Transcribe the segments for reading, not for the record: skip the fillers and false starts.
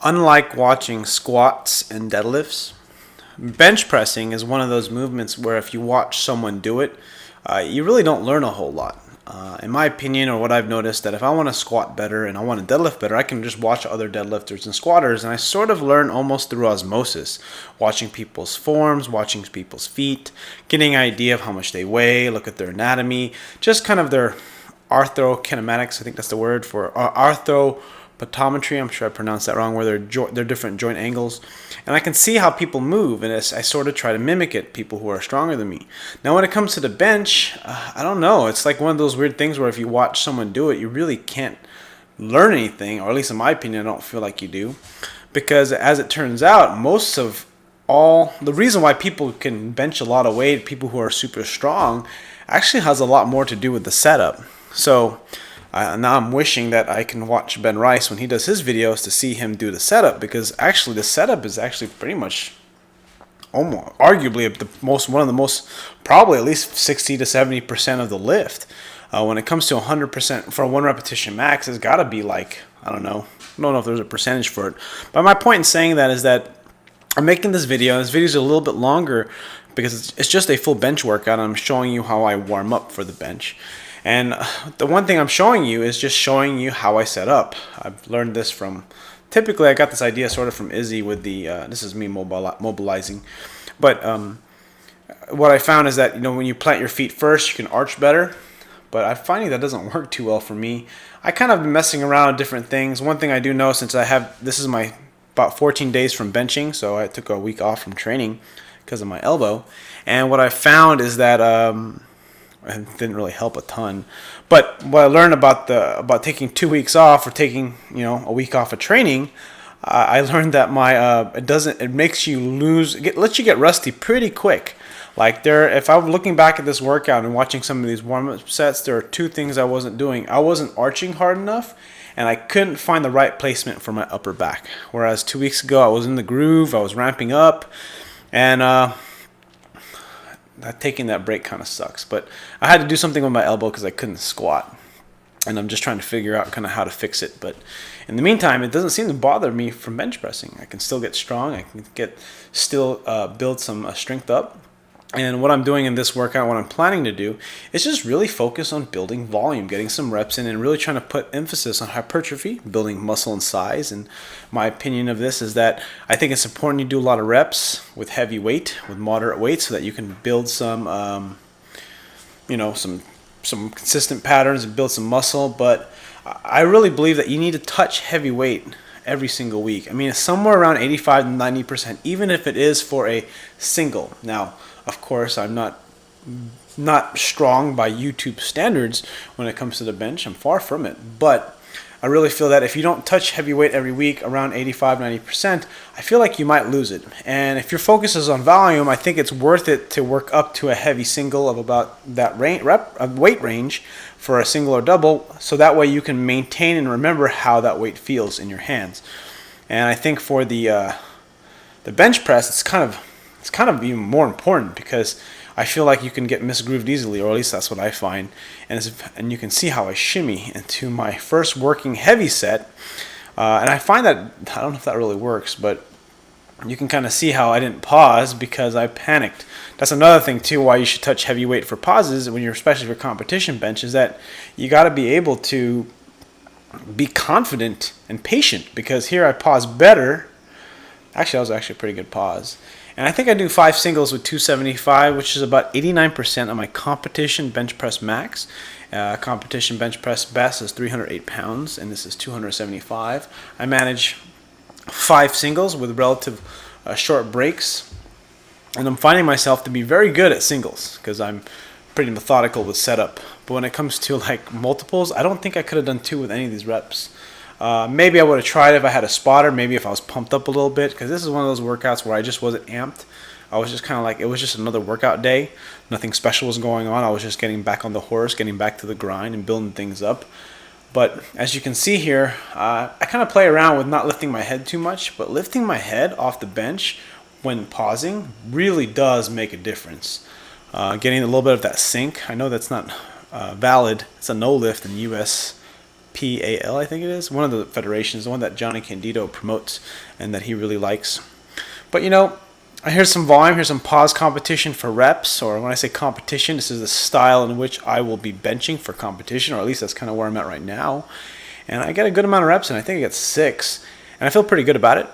Unlike watching squats and deadlifts, bench pressing is one of those movements where if you watch someone do it, you really don't learn a whole lot. In my opinion, or what I've noticed, that if I want to squat better and I want to deadlift better, I can just watch other deadlifters and squatters, and I sort of learn almost through osmosis, watching people's forms, watching people's feet, getting an idea of how much they weigh, look at their anatomy, just kind of their arthrokinematics, I think that's the word for arthropatometry. I'm sure I pronounced that wrong, where they're different joint angles. And I can see how people move, and I sort of try to mimic it, people who are stronger than me. Now, when it comes to the bench, I don't know. It's like one of those weird things where if you watch someone do it, you really can't learn anything, or at least in my opinion, I don't feel like you do. Because as it turns out, the reason why people can bench a lot of weight, people who are super strong, actually has a lot more to do with the setup. So now I'm wishing that I can watch Ben Rice when he does his videos to see him do the setup, because actually the setup is actually pretty much almost arguably one of the most, probably at least 60 to 70% of the lift. When it comes to 100% for a one repetition max, it's got to be like, I don't know if there's a percentage for it. But my point in saying that is that I'm making this video, and this video is a little bit longer because it's just a full bench workout. I'm showing you how I warm up for the bench. And the one thing I'm showing you is just showing you how I set up. I've learned this typically I got this idea sort of from Izzy with this is me mobilizing. But what I found is that, when you plant your feet first, you can arch better. But I'm finding that doesn't work too well for me. I kind of been messing around with different things. One thing I do know, since this is my about 14 days from benching, so I took a week off from training because of my elbow. And what I found is that it didn't really help a ton. But what I learned about taking 2 weeks off, or taking a week off of training, I learned that it makes you lets you get rusty pretty quick. Like if I'm looking back at this workout and watching some of these warm-up sets, there are two things I wasn't doing. I wasn't arching hard enough, and I couldn't find the right placement for my upper back. Whereas 2 weeks ago, I was in the groove, I was ramping up, and taking that break kind of sucks. But I had to do something with my elbow because I couldn't squat, and I'm just trying to figure out kind of how to fix it. But in the meantime, it doesn't seem to bother me from bench pressing. I can still get strong. I can still build some strength up. And what I'm doing in this workout, what I'm planning to do, is just really focus on building volume, getting some reps in, and really trying to put emphasis on hypertrophy, building muscle and size. And my opinion of this is that I think it's important you do a lot of reps with heavy weight, with moderate weight, so that you can build some consistent patterns and build some muscle. But I really believe that you need to touch heavy weight every single week. I mean, it's somewhere around 85 to 90%, even if it is for a single. Now, of course, I'm not strong by YouTube standards when it comes to the bench. I'm far from it. But I really feel that if you don't touch heavyweight every week around 85, 90%, I feel like you might lose it. And if your focus is on volume, I think it's worth it to work up to a heavy single of about that weight range for a single or double, so that way you can maintain and remember how that weight feels in your hands. And I think for the bench press, it's kind of even more important, because I feel like you can get misgrooved easily, or at least that's what I find. And you can see how I shimmy into my first working heavy set. And I find that, I don't know if that really works, but you can kind of see how I didn't pause because I panicked. That's another thing too, why you should touch heavy weight for pauses when you're, especially for competition bench, is that you got to be able to be confident and patient, because here I pause better. Actually, that was actually a pretty good pause. And I think I do 5 singles with 275, which is about 89% of my competition bench press max. Competition bench press best is 308 pounds, and this is 275. I manage 5 singles with relative short breaks, and I'm finding myself to be very good at singles because I'm pretty methodical with setup. But when it comes to like multiples, I don't think I could have done 2 with any of these reps. Maybe I would have tried if I had a spotter, maybe if I was pumped up a little bit, because this is one of those workouts where I just wasn't amped. I was just kind of like, it was just another workout day. Nothing special was going on. I was just getting back on the horse, getting back to the grind and building things up. But as you can see here, I kind of play around with not lifting my head too much, but lifting my head off the bench when pausing really does make a difference. Getting a little bit of that sink. I know that's not valid. It's a no lift in US PAL, I think it is. One of the federations, the one that Johnny Candido promotes and that he really likes. But you know, here's some volume, here's some pause competition for reps, or when I say competition, this is the style in which I will be benching for competition, or at least that's kind of where I'm at right now. And I get a good amount of reps, and I think I get 6, and I feel pretty good about it.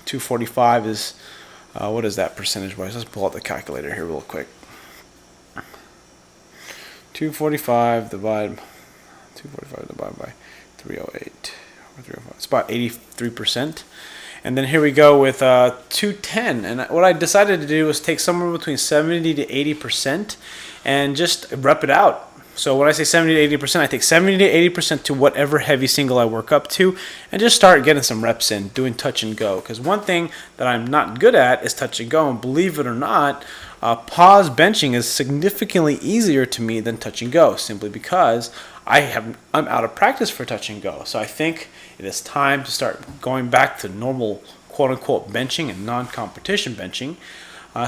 245 is, what is that percentage-wise? Let's pull out the calculator here real quick. 245 divided by 308, or 305. It's about 83%. And then here we go with 210. And what I decided to do was take somewhere between 70 to 80% and just rep it out. So when I say 70 to 80%, I take 70 to 80% to whatever heavy single I work up to and just start getting some reps in, doing touch and go. Because one thing that I'm not good at is touch and go. And believe it or not, pause benching is significantly easier to me than touch and go, simply because I'm out of practice for touch and go. So I think it is time to start going back to normal quote-unquote benching and non-competition benching.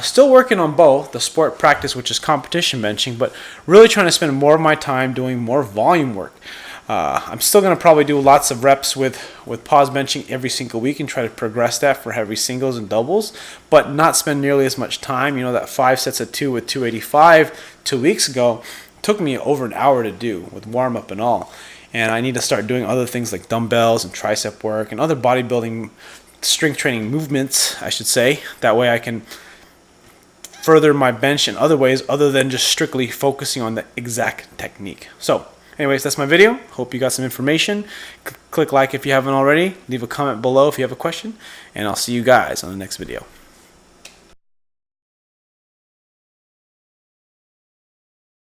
Still working on both, the sport practice, which is competition benching, but really trying to spend more of my time doing more volume work. I'm still going to probably do lots of reps with pause benching every single week and try to progress that for heavy singles and doubles, but not spend nearly as much time. You know, that 5 sets of 2 with 285 2 weeks ago took me over an hour to do with warm-up and all. And I need to start doing other things like dumbbells and tricep work and other bodybuilding strength training movements, I should say. That way I can further my bench in other ways other than just strictly focusing on the exact technique. So anyways, that's my video. Hope you got some information. Click like if you haven't already. Leave a comment below if you have a question. And I'll see you guys on the next video.